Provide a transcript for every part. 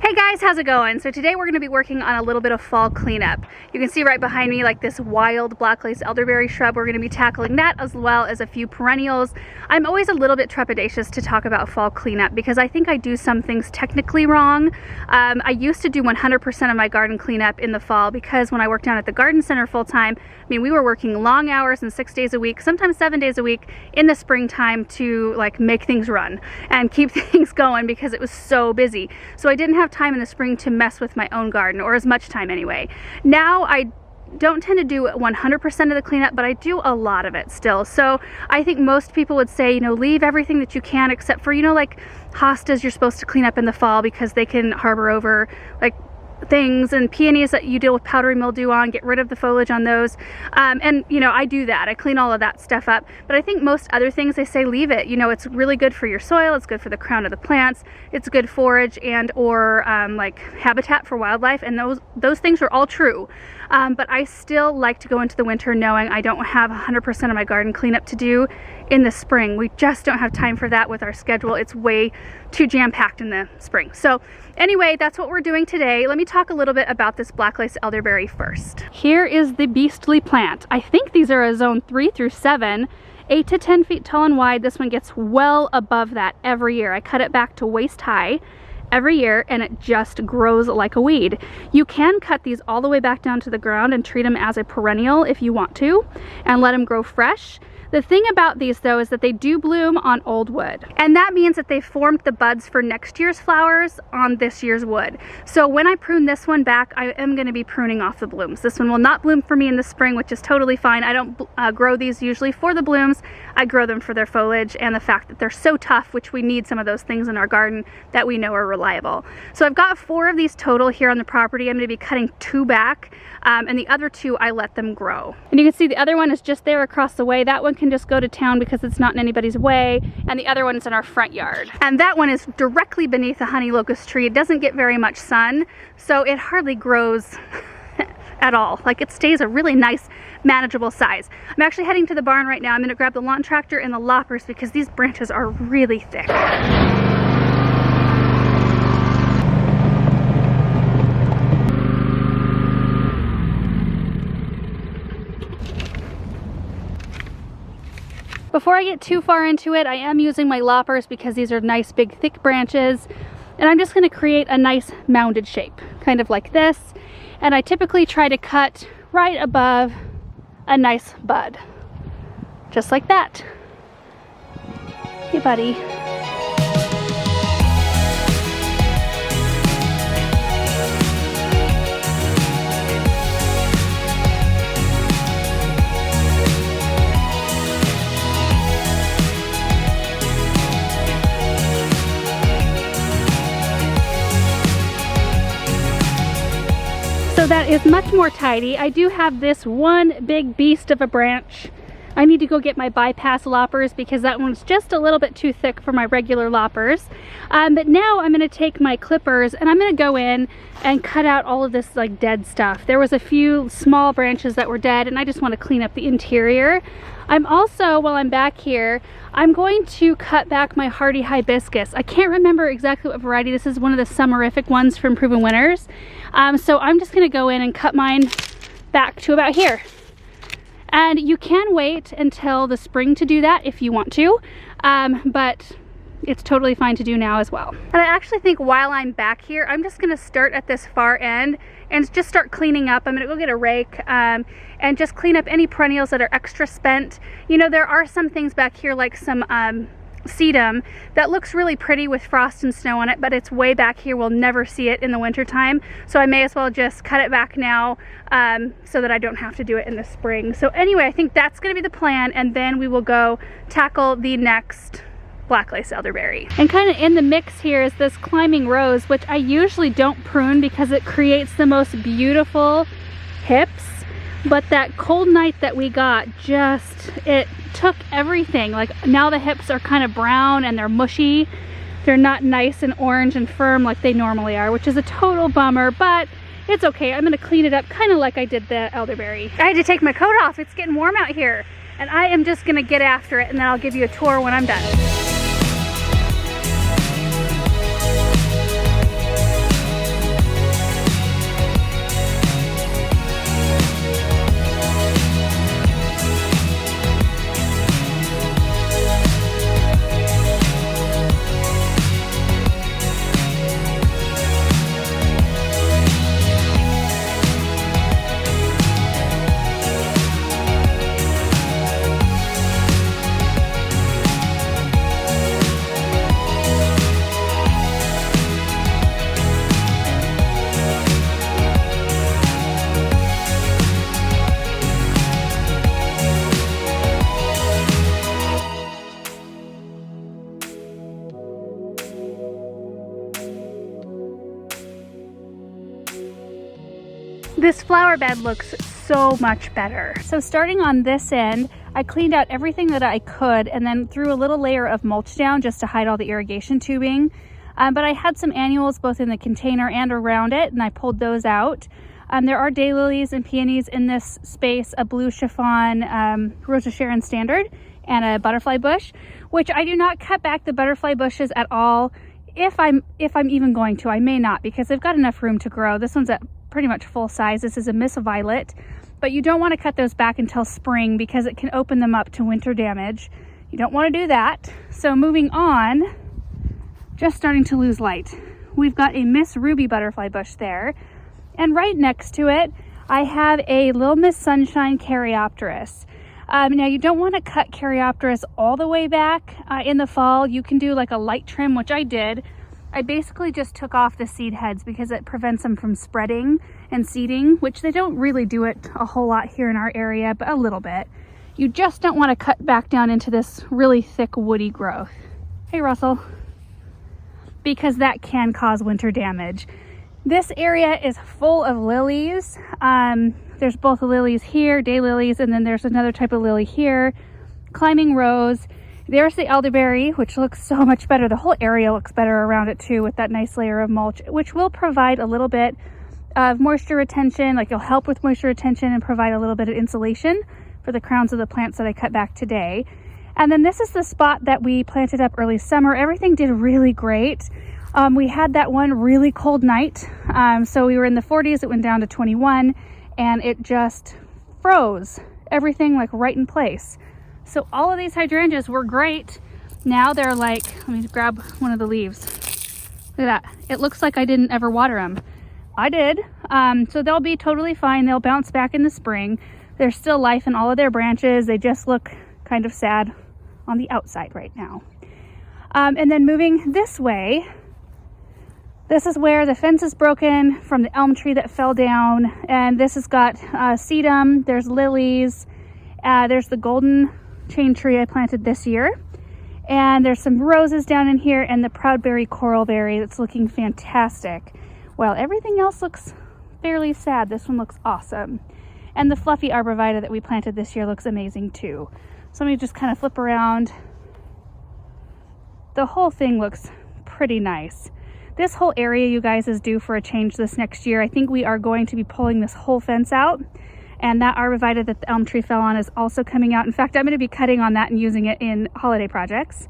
Hey guys, how's it going? So today we're going to be working on a little bit of fall cleanup. You can see right behind me like this wild black lace elderberry shrub. We're going to be tackling that as well as a few perennials. I'm always a little bit trepidatious to talk about fall cleanup because I think I do some things technically wrong. I used to do 100% of my garden cleanup in the fall because when I worked down at the garden center full time, I mean, we were working long hours and 6 days a week, sometimes 7 days a week in the springtime to like make things run and keep things going because it was so busy. So I didn't have time in the spring to mess with my own garden, or as much time anyway. Now I don't tend to do 100% of the cleanup, but I do a lot of it still. So I think most people would say, you know, leave everything that you can except for, you know, like hostas you're supposed to clean up in the fall because they can harbor over like things, and peonies that you deal with powdery mildew on, get rid of the foliage on those. And you know, I do that. I clean all of that stuff up. But I think most other things, they say leave it. You know, it's really good for your soil, it's good for the crown of the plants, it's good forage and or like habitat for wildlife, and those things are all true. But I still like to go into the winter knowing I don't have 100% of my garden cleanup to do in the spring. We just don't have time for that with our schedule. It's way too jam-packed in the spring. So anyway, that's what we're doing today. Let me talk a little bit about this black lace elderberry first. Here is the beastly plant. I think these are a zone 3 through 7, 8 to 10 feet tall and wide. This one gets well above that every year. I cut it back to waist high every year and it just grows like a weed. You can cut these all the way back down to the ground and treat them as a perennial if you want to and let them grow fresh. The thing about these though is that they do bloom on old wood, and that means that they formed the buds for next year's flowers on this year's wood. So when I prune this one back, I am going to be pruning off the blooms. This one will not bloom for me in the spring, which is totally fine. I don't grow these usually for the blooms. I grow them for their foliage and the fact that they're so tough, which we need some of those things in our garden that we know are reliable. So I've got 4 of these total here on the property. I'm going to be cutting 2 back, and the other 2 I let them grow. And you can see the other one is just there across the way. That one can just go to town because it's not in anybody's way, and the other one is in our front yard. And that one is directly beneath a honey locust tree. It doesn't get very much sun, so it hardly grows at all. Like, it stays a really nice manageable size. I'm actually heading to the barn right now. I'm going to grab the lawn tractor and the loppers because these branches are really thick. Before I get too far into it, I am using my loppers because these are nice big thick branches, and I'm just going to create a nice mounded shape, kind of like this. And I typically try to cut right above a nice bud, just like that. Hey buddy. So that is much more tidy. I do have this one big beast of a branch. I need to go get my bypass loppers because that one's just a little bit too thick for my regular loppers. But now I'm going to take my clippers and I'm going to go in and cut out all of this like dead stuff. There was a few small branches that were dead and I just want to clean up the interior. I'm also, while I'm back here, I'm going to cut back my hardy hibiscus. I can't remember exactly what variety. This is one of the summerific ones from Proven Winners. So I'm just going to go in and cut mine back to about here. And you can wait until the spring to do that if you want to, but it's totally fine to do now as well. And I actually think while I'm back here, I'm just going to start at this far end and just start cleaning up. I'm going to go get a rake and just clean up any perennials that are extra spent. You know, there are some things back here like some sedum that looks really pretty with frost and snow on it, but it's way back here. We'll never see it in the winter time, so I may as well just cut it back now so that I don't have to do it in the spring. So anyway, I think that's going to be the plan, and then we will go tackle the next black lace elderberry. And kind of in the mix here is this climbing rose, which I usually don't prune because it creates the most beautiful hips, but that cold night that we got it took everything. Like, now the hips are kind of brown and they're mushy. They're not nice and orange and firm like they normally are, which is a total bummer, but it's okay. I'm gonna clean it up kind of like I did the elderberry. I had to take my coat off. It's getting warm out here, and I am just gonna get after it, and then I'll give you a tour when I'm done. This flower bed looks so much better. So starting on this end, I cleaned out everything that I could and then threw a little layer of mulch down just to hide all the irrigation tubing. But I had some annuals both in the container and around it, and I pulled those out. There are daylilies and peonies in this space, a blue chiffon Rose of Sharon standard, and a butterfly bush, which I do not cut back the butterfly bushes at all. If I'm even going to, I may not, because they've got enough room to grow. This one's at pretty much full size. This is a Miss Violet, but you don't want to cut those back until spring because it can open them up to winter damage. You don't want to do that. So moving on, just starting to lose light. We've got a Miss Ruby butterfly bush there, and right next to it, I have a Little Miss Sunshine Caryopteris. Now you don't want to cut Caryopteris all the way back in the fall. You can do like a light trim, which I did. I basically just took off the seed heads because it prevents them from spreading and seeding, which they don't really do it a whole lot here in our area, but a little bit. You just don't want to cut back down into this really thick woody growth. Hey Russell. Because that can cause winter damage. This area is full of lilies. There's both lilies here, daylilies, and then there's another type of lily here, climbing rose. There's the elderberry, which looks so much better. The whole area looks better around it too with that nice layer of mulch, which will provide a little bit of moisture retention, like it'll help with moisture retention and provide a little bit of insulation for the crowns of the plants that I cut back today. And then this is the spot that we planted up early summer. Everything did really great. We had that one really cold night. So we were in the 40s, it went down to 21, and it just froze everything like right in place. So all of these hydrangeas were great. Now they're like, let me grab one of the leaves. Look at that. It looks like I didn't ever water them. I did. So they'll be totally fine. They'll bounce back in the spring. There's still life in all of their branches. They just look kind of sad on the outside right now. And then moving this way, this is where the fence is broken from the elm tree that fell down. And this has got sedum, there's lilies, there's the golden chain tree I planted this year. And there's some roses down in here and the proudberry coralberry that's looking fantastic. While everything else looks fairly sad, this one looks awesome. And the fluffy arborvitae that we planted this year looks amazing too. So let me just kind of flip around. The whole thing looks pretty nice. This whole area, you guys, is due for a change this next year. I think we are going to be pulling this whole fence out, and that arborvitae that the elm tree fell on is also coming out. In fact, I'm going to be cutting on that and using it in holiday projects.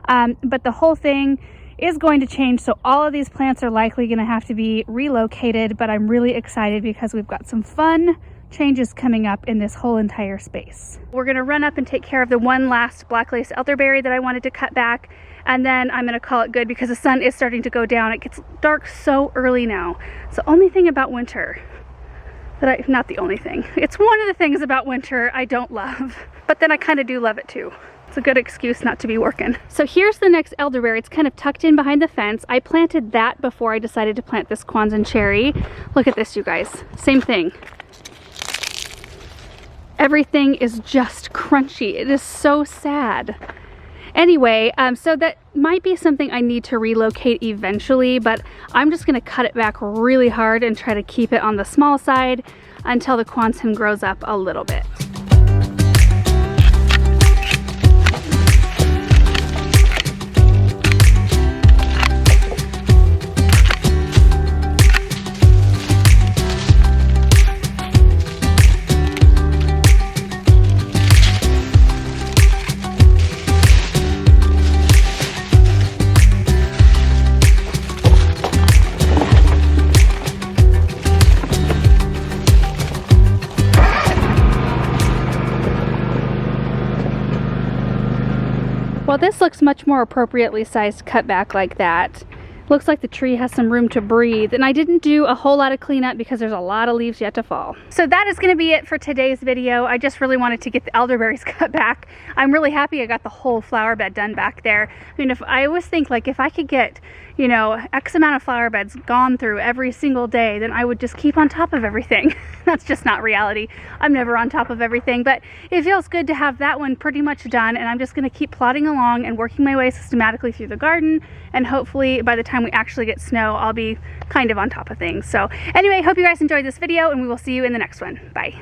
But the whole thing is going to change, so all of these plants are likely going to have to be relocated, but I'm really excited because we've got some fun changes coming up in this whole entire space. We're going to run up and take care of the one last black lace elderberry that I wanted to cut back, and then I'm going to call it good because the sun is starting to go down. It gets dark so early now. It's the only thing about winter that not the only thing. It's one of the things about winter I don't love, but then I kind of do love it too. It's a good excuse not to be working. So here's the next elderberry. It's kind of tucked in behind the fence. I planted that before I decided to plant this Kwanzan cherry. Look at this, you guys. Same thing. Everything is just crunchy. It is so sad. Anyway, so that might be something I need to relocate eventually, but I'm just going to cut it back really hard and try to keep it on the small side until the Kwanzan grows up a little bit. Well, this looks much more appropriately sized cut back like that. Looks like the tree has some room to breathe, and I didn't do a whole lot of cleanup because there's a lot of leaves yet to fall. So that is going to be it for today's video. I just really wanted to get the elderberries cut back. I'm really happy I got the whole flower bed done back there. I mean, if I always think like if I could get, you know, X amount of flower beds gone through every single day, then I would just keep on top of everything. That's just not reality. I'm never on top of everything, but it feels good to have that one pretty much done, and I'm just going to keep plodding along and working my way systematically through the garden, and hopefully by the time time we actually get snow, I'll be kind of on top of things. So anyway, hope you guys enjoyed this video, and we will see you in the next one. Bye.